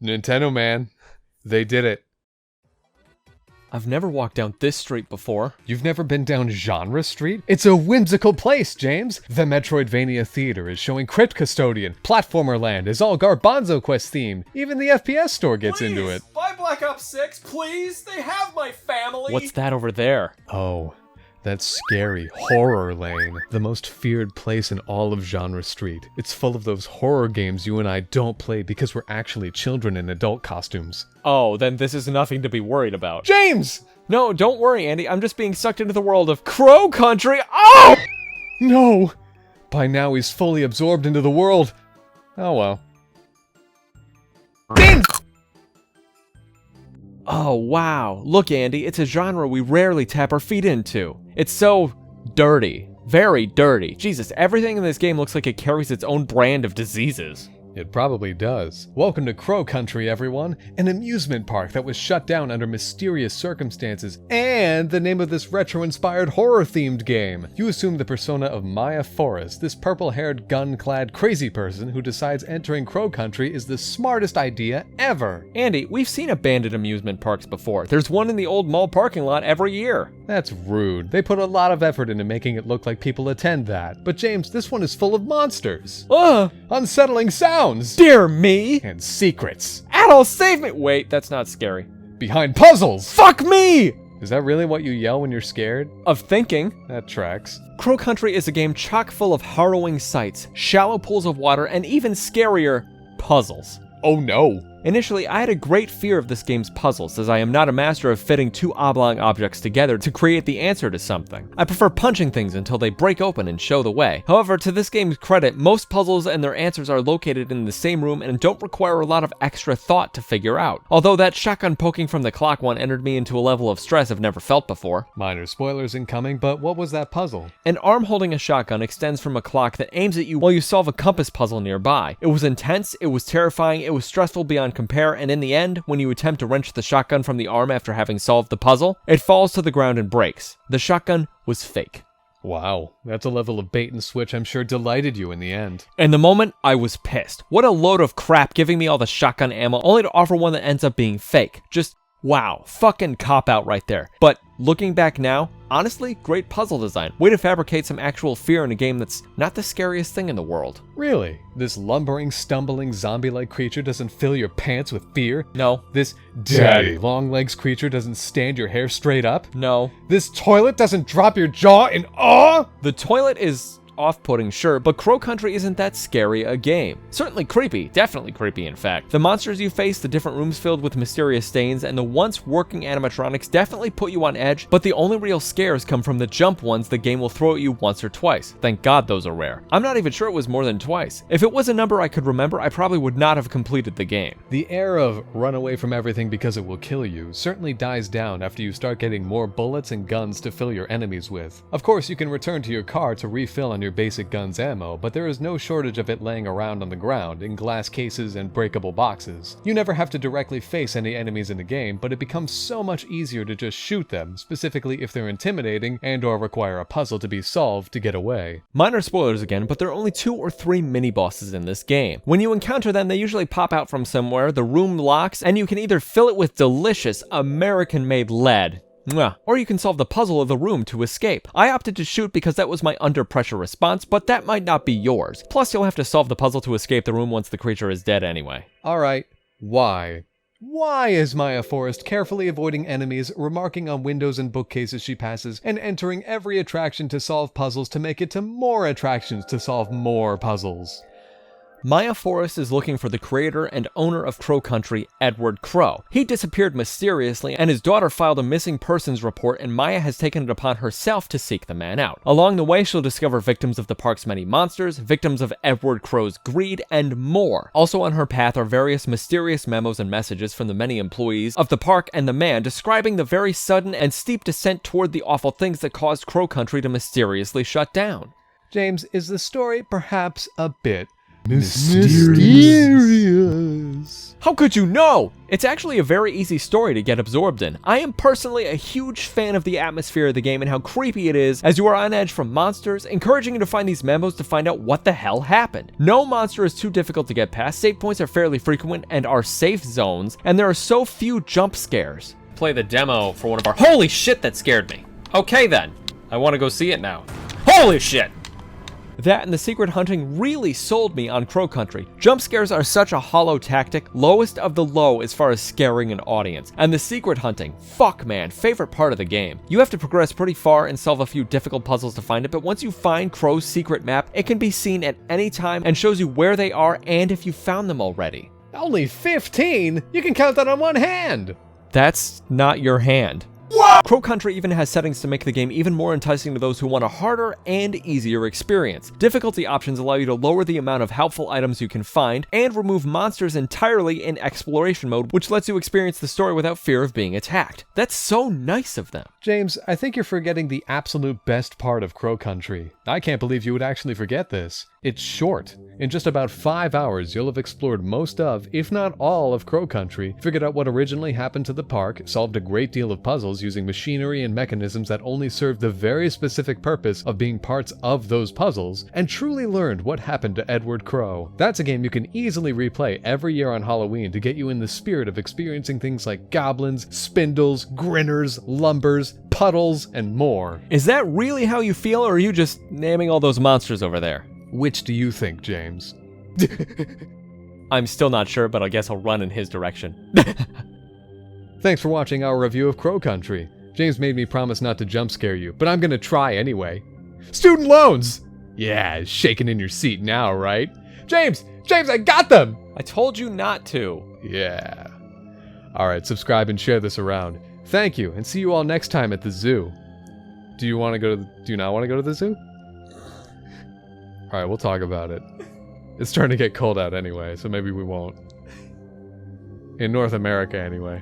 Nintendo man, they did it. I've never walked down this street before. You've never been down Genre Street? It's a whimsical place, James! The Metroidvania Theater is showing Crypt Custodian. Platformer Land is all Garbanzo Quest themed. Even the FPS store gets into it. Buy Black Ops 6, please! They have my family! What's that over there? Oh, that's scary. Horror Lane. The most feared place in all of Genre Street. It's full of those horror games you and I don't play because we're actually children in adult costumes. Oh, then this is nothing to be worried about. James! No, don't worry, Andy. I'm just being sucked into the world of Crow Country. Oh! No! By now he's fully absorbed into the world. Oh well. James! Oh, wow. Look, Andy, it's a genre we rarely tap our feet into. It's so dirty. Very dirty. Jesus, everything in this game looks like it carries its own brand of diseases. It probably does. Welcome to Crow Country, everyone. An amusement park that was shut down under mysterious circumstances, and the name of this retro-inspired horror-themed game. You assume the persona of Maya Forrest, this purple-haired, gun-clad crazy person who decides entering Crow Country is the smartest idea ever. Andy, we've seen abandoned amusement parks before. There's one in the old mall parking lot every year. That's rude. They put a lot of effort into making it look like people attend that. But James, this one is full of monsters. Unsettling sounds. Dear me! And secrets. Adult, save me! Wait, that's not scary. Behind puzzles! Fuck me! Is that really what you yell when you're scared? Of thinking. That tracks. Crow Country is a game chock full of harrowing sights, shallow pools of water, and even scarier, puzzles. Oh no! Initially, I had a great fear of this game's puzzles, as I am not a master of fitting two oblong objects together to create the answer to something. I prefer punching things until they break open and show the way. However, to this game's credit, most puzzles and their answers are located in the same room and don't require a lot of extra thought to figure out. Although that shotgun poking from the clock one entered me into a level of stress I've never felt before. Minor spoilers incoming, but what was that puzzle? An arm holding a shotgun extends from a clock that aims at you while you solve a compass puzzle nearby. It was intense, it was terrifying, it was stressful beyond compare, and in the end, when you attempt to wrench the shotgun from the arm after having solved the puzzle, it falls to the ground and breaks. The shotgun was fake. Wow, that's a level of bait and switch I'm sure delighted you in the end. In the moment, I was pissed. What a load of crap giving me all the shotgun ammo only to offer one that ends up being fake. Just wow, fucking cop out right there. But looking back now, honestly, great puzzle design. Way to fabricate some actual fear in a game that's not the scariest thing in the world. Really? This lumbering, stumbling, zombie-like creature doesn't fill your pants with fear? No. This daddy long legs creature doesn't stand your hair straight up? No. This toilet doesn't drop your jaw in awe? The toilet is off-putting, sure, but Crow Country isn't that scary a game. Certainly creepy, definitely creepy in fact. The monsters you face, the different rooms filled with mysterious stains, and the once working animatronics definitely put you on edge, but the only real scares come from the jump ones the game will throw at you once or twice. Thank God those are rare. I'm not even sure it was more than twice. If it was a number I could remember, I probably would not have completed the game. The air of run away from everything because it will kill you certainly dies down after you start getting more bullets and guns to fill your enemies with. Of course, you can return to your car to refill on your basic gun's ammo, but there is no shortage of it laying around on the ground in glass cases and breakable boxes. You never have to directly face any enemies in the game, but it becomes so much easier to just shoot them, specifically if they're intimidating and or require a puzzle to be solved to get away. Minor spoilers again, but there are only 2 or 3 mini-bosses in this game. When you encounter them, they usually pop out from somewhere, the room locks, and you can either fill it with delicious American-made lead, or you can solve the puzzle of the room to escape. I opted to shoot because that was my under pressure response, but that might not be yours. Plus, you'll have to solve the puzzle to escape the room once the creature is dead anyway. Alright, why? Why is Maya Forrest carefully avoiding enemies, remarking on windows and bookcases she passes, and entering every attraction to solve puzzles to make it to more attractions to solve more puzzles? Maya Forrest is looking for the creator and owner of Crow Country, Edward Crow. He disappeared mysteriously, and his daughter filed a missing persons report, and Maya has taken it upon herself to seek the man out. Along the way, she'll discover victims of the park's many monsters, victims of Edward Crow's greed, and more. Also on her path are various mysterious memos and messages from the many employees of the park and the man describing the very sudden and steep descent toward the awful things that caused Crow Country to mysteriously shut down. James, is the story perhaps a bit Mysterious. How could you know? It's actually a very easy story to get absorbed in. I am personally a huge fan of the atmosphere of the game and how creepy it is as you are on edge from monsters, encouraging you to find these memos to find out what the hell happened. No monster is too difficult to get past, save points are fairly frequent and are safe zones, and there are so few jump scares. Play the demo for one of our. Holy shit, that scared me. Okay then. I want to go see it now. Holy shit! That and the secret hunting really sold me on Crow Country. Jump scares are such a hollow tactic, lowest of the low as far as scaring an audience. And the secret hunting, fuck man, favorite part of the game. You have to progress pretty far and solve a few difficult puzzles to find it, but once you find Crow's secret map, it can be seen at any time and shows you where they are and if you found them already. Only 15? You can count that on one hand. That's not your hand. Crow Country even has settings to make the game even more enticing to those who want a harder and easier experience. Difficulty options allow you to lower the amount of helpful items you can find, and remove monsters entirely in exploration mode, which lets you experience the story without fear of being attacked. That's so nice of them. James, I think you're forgetting the absolute best part of Crow Country. I can't believe you would actually forget this. It's short. In just about 5 hours, you'll have explored most of, if not all, of Crow Country, figured out what originally happened to the park, solved a great deal of puzzles using machinery and mechanisms that only served the very specific purpose of being parts of those puzzles, and truly learned what happened to Edward Crow. That's a game you can easily replay every year on Halloween to get you in the spirit of experiencing things like goblins, spindles, grinners, lumbers, puddles, and more. Is that really how you feel, or are you just naming all those monsters over there? Which do you think, James? I'm still not sure, but I guess I'll run in his direction. Thanks for watching our review of Crow Country. James made me promise not to jump scare you, but I'm gonna try anyway. Student loans! Yeah, shaking in your seat now, right? James, I got them! I told you not to. Yeah. Alright, subscribe and share this around. Thank you, and see you all next time at the zoo. Do you not want to go to the zoo? Alright, we'll talk about it. It's starting to get cold out anyway, so maybe we won't. In North America, anyway.